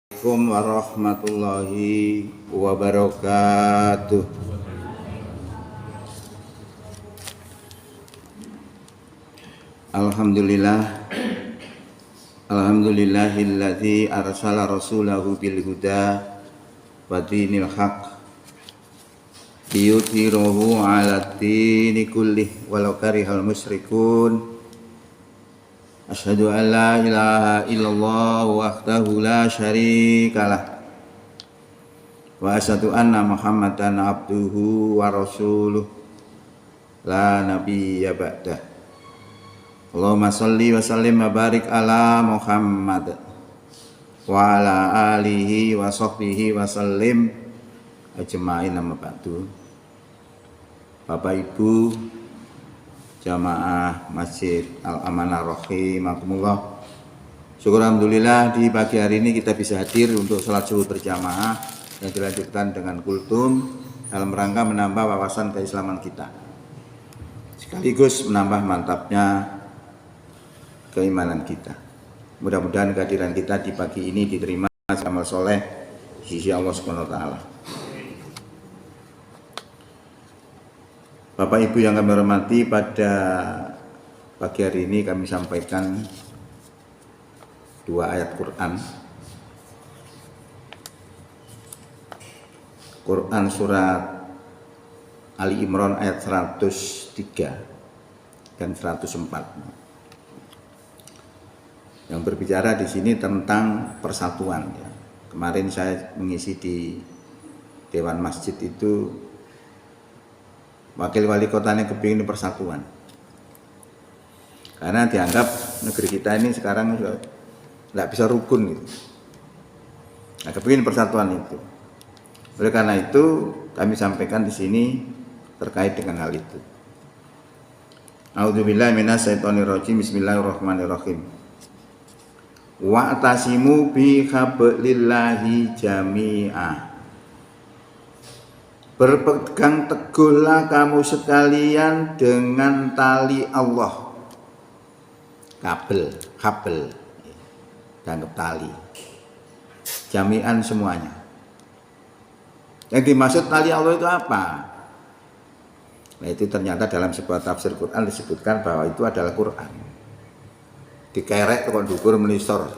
Assalamualaikum warahmatullahi wabarakatuh. Alhamdulillah. Alhamdulillahilladzi arsala rasulahu bil huda wa dinil haq liyudhhirahu 'ala dini kullih walau karihal musyrikun. Asyhadu an la ilaha illallah wahdahu la syarikalah wa asyhadu anna Muhammadan abduhu wa rasuluh la nabiyya ba'dah. Allahumma shalli wa sallim wa barik ala Muhammad wa ala alihi wa sahbihi wa sallim ajma'in, amma ba'du. Bapak Ibu jamaah Masjid Al-Amanah rahimakumullah. Syukur alhamdulillah di pagi hari ini kita bisa hadir untuk salat zuhur berjamaah yang dilanjutkan dengan kultum dalam rangka menambah wawasan keislaman kita, sekaligus menambah mantapnya keimanan kita. Mudah-mudahan kehadiran kita di pagi ini diterima amal soleh di sisi Allah Subhanahu wa taala. Bapak Ibu yang kami hormati, pada pagi hari ini kami sampaikan dua ayat Quran. Quran surat Ali Imran ayat 103 dan 104. Yang berbicara di sini tentang persatuan. Ya. Kemarin saya mengisi di Dewan Masjid itu, wakil wali kotanya kepingin persatuan, karena dianggap negeri kita ini sekarang nggak bisa rukun gitu. Nah, kepingin persatuan itu. Oleh karena itu kami sampaikan di sini terkait dengan hal itu. A'udzubillahi minasyaitonirrajim. Bismillahirrahmanirrahim. Wa'tasimu bi hablillahi jami'ah. Berpegang teguhlah kamu sekalian dengan tali Allah. Kabel, dianggap tali. Jami'an semuanya. Yang dimaksud tali Allah itu apa? Nah, itu ternyata dalam sebuah tafsir Quran disebutkan bahwa itu adalah Quran. Dikerek kok dhuwur melisor.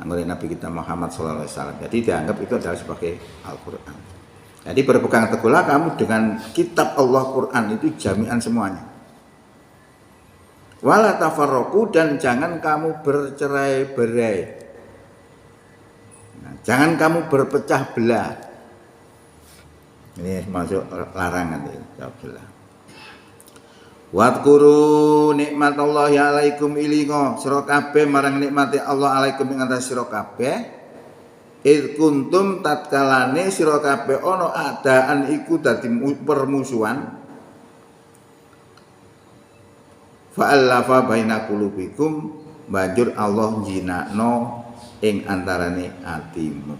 Oleh Nabi kita Muhammad SAW. Jadi dianggap itu adalah sebagai Al-Quran. Jadi berpegang teguhlah kamu dengan kitab Allah Quran, itu jami'an semuanya. Wala tafarraqu, dan jangan kamu bercerai-berai. Nah, jangan kamu berpecah belah. Ini masuk larangan ya, belah. Wadhkuru nikmatallahi alaikum ilingo sira kabeh marang nikmati Allah alaikum ing atas sira kabeh. Id kuntum tatkalane sira kabeh ana adaan iku dadi permusuhan. Fa'alafa baina qulubikum, banjur Allah jinakno ing antarane atimu.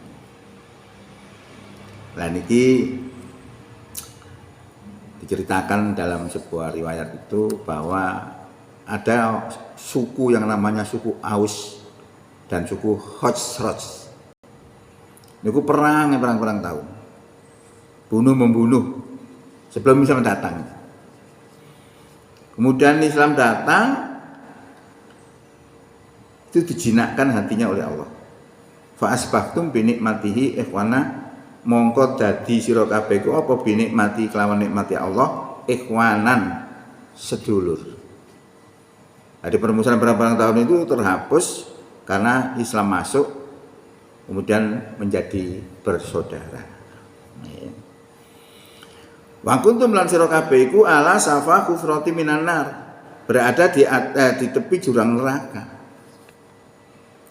Lah niki diceritakan dalam sebuah riwayat itu bahwa ada suku yang namanya suku Aus dan suku Khazraj. Niku perang tahun, bunuh membunuh sebelum Islam datang. Kemudian Islam datang, itu dijinakkan hatinya oleh Allah. Fa asbahtum bi nikmatihi ikhwana, mongko dadi sira kabeh ku apa bi nikmati kelawan nikmati Allah ikhwanan, sedulur. Jadi permusuhan perang tahun itu terhapus karena Islam masuk, kemudian menjadi bersaudara. Wa kuntum lan sira kabeh iku ala safa kufrati minan nar, berada di tepi jurang neraka.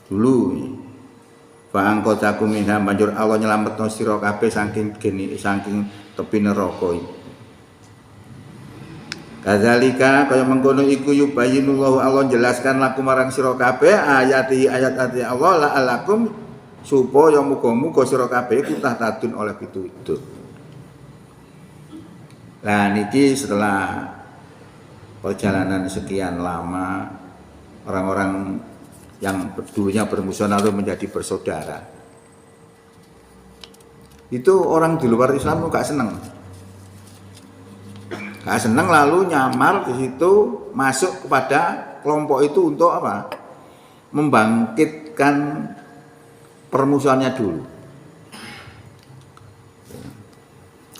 Dulu fa angkotakum minha, banjur Allah nyelametno sira kabeh saking tepi neraka iki. Kadzalika kaya mengkono iku yubayyinullahu, Allah jelaskan lakum marang sira kabeh ayat Allah la'alakum, supaya muga-muga sira kabeh iku tahtadun oleh pitutur. Nah niki setelah perjalanan sekian lama, orang-orang yang dulunya bermusuhan lalu menjadi bersaudara. Itu orang di luar Islam tuh gak seneng. Gak seneng lalu nyamar di situ masuk kepada kelompok itu untuk apa? Membangkitkan permusuhannya dulu.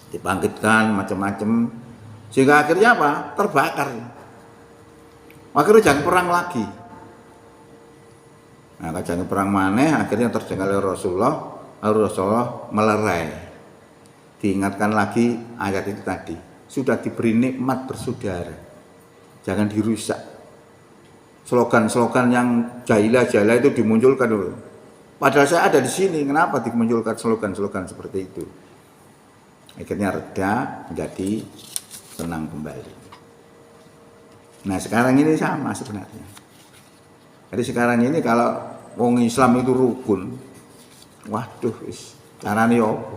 Dibangkitkan macam-macam sehingga akhirnya apa? Terbakar. Akhirnya jangan perang lagi. Nah, jangan perang maneh akhirnya terdengar oleh Rasulullah melerai. Diingatkan lagi ayat itu tadi. Sudah diberi nikmat bersaudara. Jangan dirusak. Slogan-slogan yang jahilah itu dimunculkan dulu. Padahal saya ada di sini, kenapa dimunculkan slogan-slogan seperti itu? Akhirnya reda, menjadi tenang kembali. Nah sekarang ini sama sebenarnya. Jadi sekarang ini kalau wong Islam itu rukun, waduh, caranya apa?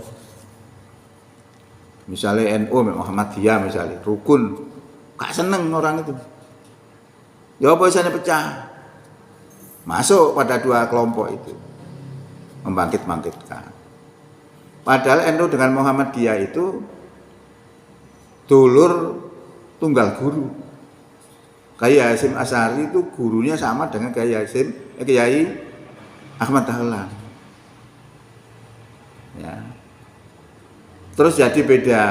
Misalnya NU, Muhammadiyah misalnya, rukun, gak seneng orang itu. Ya apa isanya pecah? Masuk pada dua kelompok itu, membangkit-bangkitkan. Padahal NU dengan Muhammadiyah itu dulur tunggal guru. Kiai Hasyim Asy'ari itu gurunya sama dengan Kiai Ahmad Dahlan. Ya. Terus jadi beda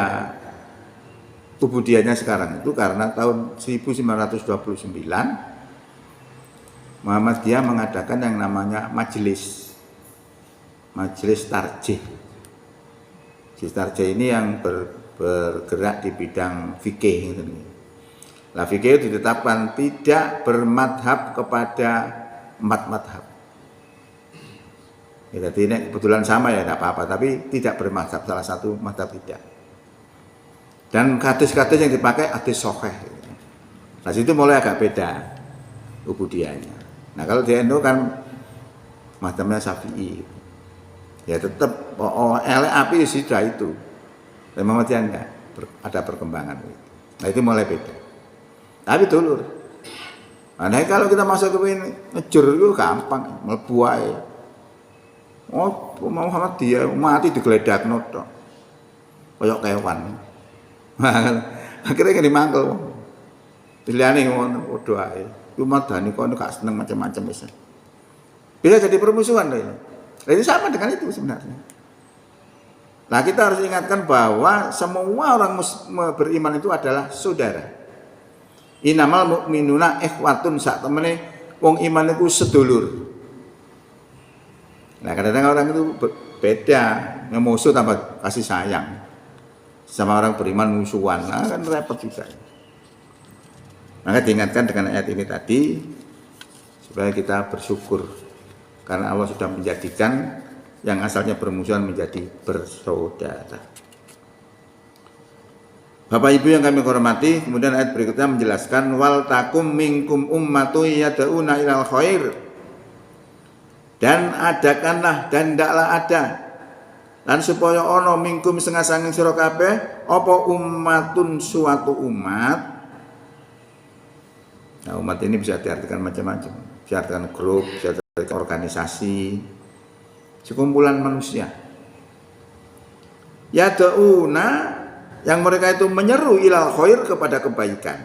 Ubudiyyahnya sekarang itu karena tahun 1929 Muhammadiyah mengadakan yang namanya majelis tarjih. Majelis tarjih ini yang bergerak di bidang fikih gitu. Lah fikih itu ditetapkan tidak bermadhab kepada 4 madhab. Ya, jadi ini kebetulan sama ya tidak apa-apa, tapi tidak bermadhab, salah satu madhab tidak. Dan hadis-hadis yang dipakai hadis sahih. Nah situ mulai agak beda Ubudiyyahnya. Nah kalau di NU kan madhabnya Syafi'i. Ya tetap elek api sudah itu. Dan Muhammadiyah enggak ada perkembangan. Nah itu mulai beda. Tapi dulur. Nah kalau kita masuk ke ini ngejur itu gampang, mlebu ae. Oh, Muhammadiyah mati digeledak notok. Koyok kewan. Akhirnya kan dimangkel. Pilihane ngono padha ae. Ku madani kok gak seneng macam-macam wis. Bisa jadi permusuhan loh ini. Ini sama dengan itu sebenarnya. Nah kita harus ingatkan bahwa semua orang beriman itu adalah saudara. Innamal mu'minuna ikhwatun, sak temene wong iman itu sedulur. Nah kadang-kadang orang itu beda, musuh tanpa kasih sayang. Sama orang beriman musuhan, nah, kan repot juga. Maka diingatkan dengan ayat ini tadi supaya kita bersyukur karena Allah sudah menjadikan yang asalnya bermusuhan menjadi bersaudara. Bapak Ibu yang kami hormati, kemudian ayat berikutnya menjelaskan wal takum minkum ummatu yad'una ilal khair. Dan adakanlah dan ndaklah ada lan supaya ana minkum sanga-sanging sira kabeh apa ummatun suatu umat. Nah, umat ini bisa diartikan macam-macam. Bisa diartikan grup, bisa diartikan organisasi, sekumpulan manusia. Yad'una yang mereka itu menyeru ilal khair kepada kebaikan.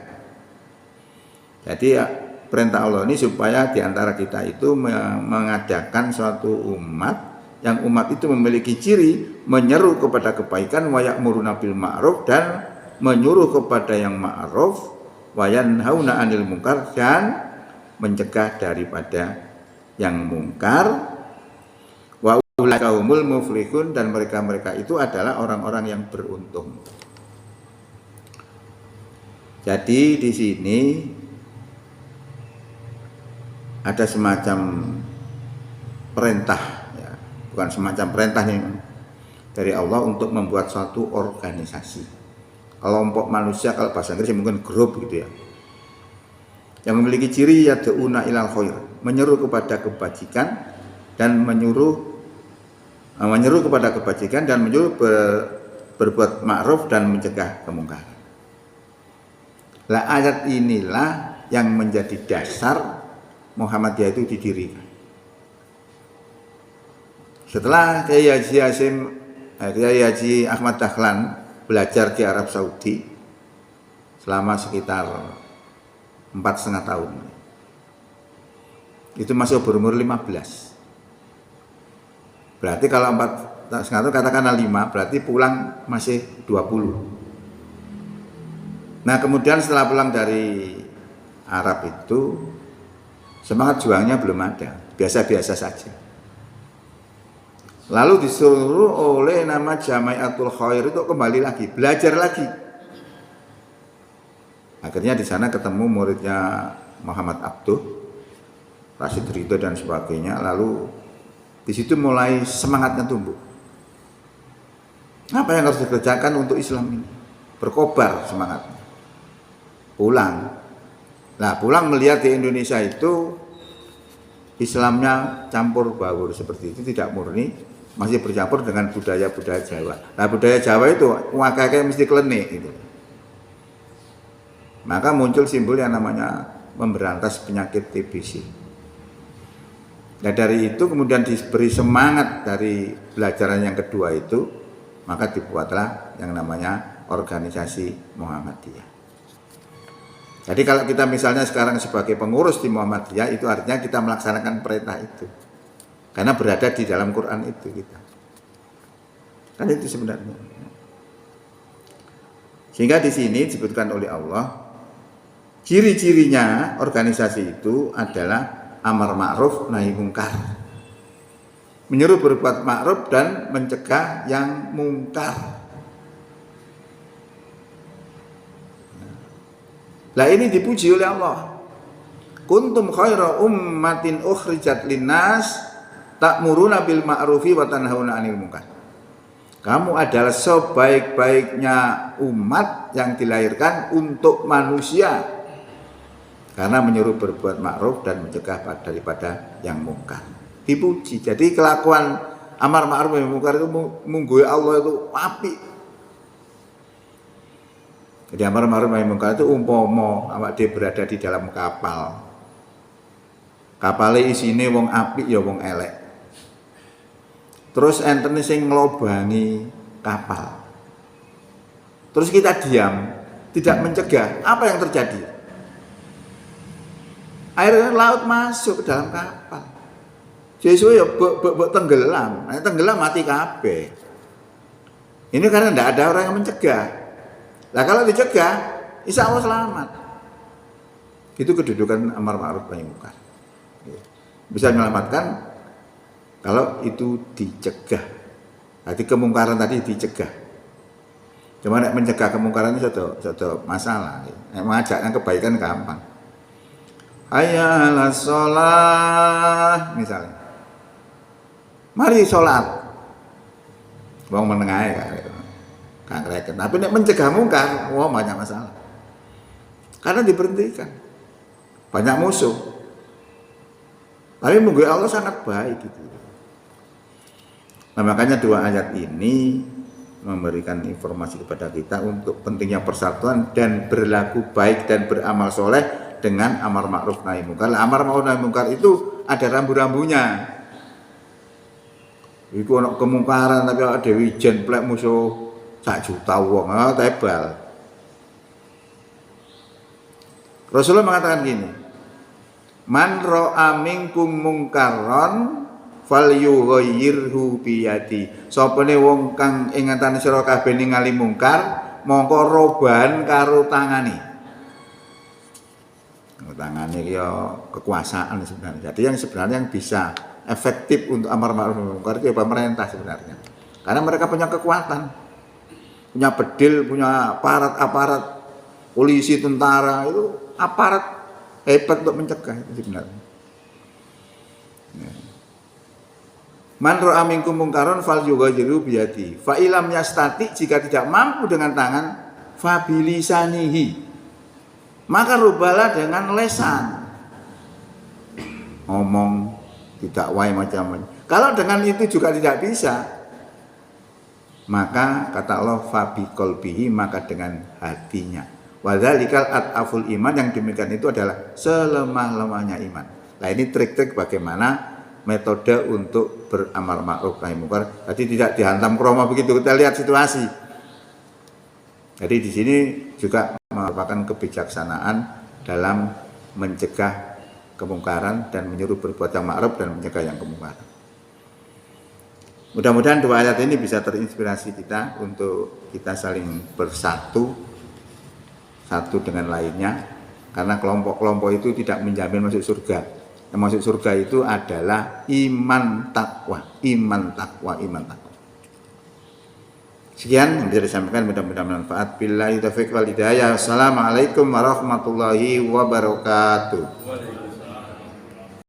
Jadi ya, perintah Allah ini supaya diantara kita itu mengadakan suatu umat yang umat itu memiliki ciri menyeru kepada kebaikan wa ya'muruna bil ma'ruf dan menyuruh kepada yang ma'ruf wa yanhauna 'anil munkar dan mencegah daripada yang mungkar. Wa ulaika humul muflihun dan mereka-mereka itu adalah orang-orang yang beruntung. Jadi di sini ada semacam perintah, ya, bukan semacam perintah nih dari Allah untuk membuat suatu organisasi, kelompok manusia, kalau bahasa Inggris mungkin grup gitu ya, yang memiliki ciri yad'una ilal khair, menyeru kepada kebajikan dan menyuruh kepada kebajikan dan menyuruh berbuat ma'ruf dan mencegah kemungkaran. Lah ayat inilah yang menjadi dasar Muhammadiyah itu didirikan. Setelah Kiai Haji Ahmad Dahlan belajar di Arab Saudi selama sekitar 4,5 tahun. Itu masih berumur 15. Berarti kalau 4,5 tahun katakanlah 5, berarti pulang masih 20. Nah kemudian setelah pulang dari Arab itu semangat juangnya belum ada, biasa-biasa saja. Lalu disuruh oleh nama Jamiatul Khair itu kembali lagi, belajar lagi. Akhirnya di sana ketemu muridnya Muhammad Abduh, Rashid Ridho dan sebagainya. Lalu di situ mulai semangatnya tumbuh. Apa yang harus dikerjakan untuk Islam ini? Berkobar semangatnya. Pulang. Nah, pulang melihat di Indonesia itu Islamnya campur baur seperti itu, tidak murni, masih bercampur dengan budaya-budaya Jawa. Nah, budaya Jawa itu wakaknya mesti klenik gitu. Maka muncul simbol yang namanya memberantas penyakit TBC. Nah, dari itu kemudian diberi semangat dari pelajaran yang kedua itu, maka dibuatlah yang namanya organisasi Muhammadiyah. Jadi kalau kita misalnya sekarang sebagai pengurus di Muhammadiyah, itu artinya kita melaksanakan perintah itu. Karena berada di dalam Quran itu kita. Kan itu sebenarnya. Sehingga di sini disebutkan oleh Allah, ciri-cirinya organisasi itu adalah amar ma'ruf nahi mungkar. Menyuruh berbuat ma'ruf dan mencegah yang mungkar. Lah ini dipuji oleh Allah. Kuntum khaira ummatin ukhrijat linnas ta'muruna bil ma'rufi wa tanhauna 'anil munkar. Kamu adalah sebaik-baiknya umat yang dilahirkan untuk manusia. Karena menyuruh berbuat ma'ruf dan mencegah daripada yang mungkar. Dipuji. Jadi kelakuan amar ma'ruf nahi mungkar itu mungguhi Allah itu apik. Jadi amar ma'ruf nahi mungkar itu umpama awak dhewe berada di dalam kapal. Kapale isine wong apik ya wong elek. Terus enten sing nglobangi kapal. Terus kita diam, tidak mencegah, apa yang terjadi? Air laut masuk ke dalam kapal. Sesuai ya tenggelam. Tenggelam mati kabeh. Ini karena tidak ada orang yang mencegah. Nah kalau dicegah, insya Allah selamat. Itu kedudukan amar ma'ruf nahi mungkar. Bisa menyelamatkan kalau itu dicegah. Jadi kemungkaran tadi dicegah. Cuma mencegah kemungkaran itu suatu masalah. Mengajakkan kebaikan gampang. Hayya 'alas shalah misalnya. Mari sholat. Wong menengah ya. Kangreken. Tapi nek mencegah mungkar, wah banyak masalah. Karena diberhentikan. Banyak musuh. Tapi munggu Allah sangat baik gitu. Nah, makanya dua ayat ini memberikan informasi kepada kita untuk pentingnya persatuan dan berlaku baik dan beramal soleh dengan amar ma'ruf nahi mungkar. Amar ma'ruf nahi mungkar itu ada rambu-rambunya. Iku ana kemungkaran tapi ada wijen plek musuh 1 juta wong, tebal. Rasulullah mengatakan gini, man ra'a minkum mungkaron falyughayyirhu biyadi. Sopane wong kang ing antane sira kabeh ningali mungkar, mongko roban karo tangane. Tangane iki ya kekuasaan sebenarnya. Jadi yang sebenarnya yang bisa efektif untuk amar ma'ruf nahi mungkar itu pemerintah sebenarnya. Karena mereka punya kekuatan. Punya bedil, punya aparat, polisi, tentara, itu aparat hebat untuk mencegah itu sebenarnya. Man ra'a minkum mungkaron falyughayyirhu biyadi. Fa ilam yastati, jika tidak mampu dengan tangan, fa bilisanihi. Maka rubalah dengan lesan. Ngomong tidak wae macam-macam. Kalau dengan itu juga tidak bisa, maka kata Allah fabi qalbihi, maka dengan hatinya. Wadzalikal ataful iman, yang demikian itu adalah selemah-lemahnya iman. Nah ini trik-trik bagaimana metode untuk beramar ma'ruf nahi munkar. Jadi tidak dihantam kromo begitu. Kita lihat situasi. Jadi di sini juga merupakan kebijaksanaan dalam mencegah kemungkaran dan menyuruh berbuat yang ma'ruf dan mencegah yang kemungkaran. Mudah-mudahan dua ayat ini bisa terinspirasi kita untuk kita saling bersatu satu dengan lainnya, karena kelompok-kelompok itu tidak menjamin masuk surga. Yang masuk surga itu adalah iman takwa. Sekian yang bisa disampaikan, mudah-mudahan bermanfaat. Billahi taufiq wal hidayah. Assalamualaikum warahmatullahi wabarakatuh.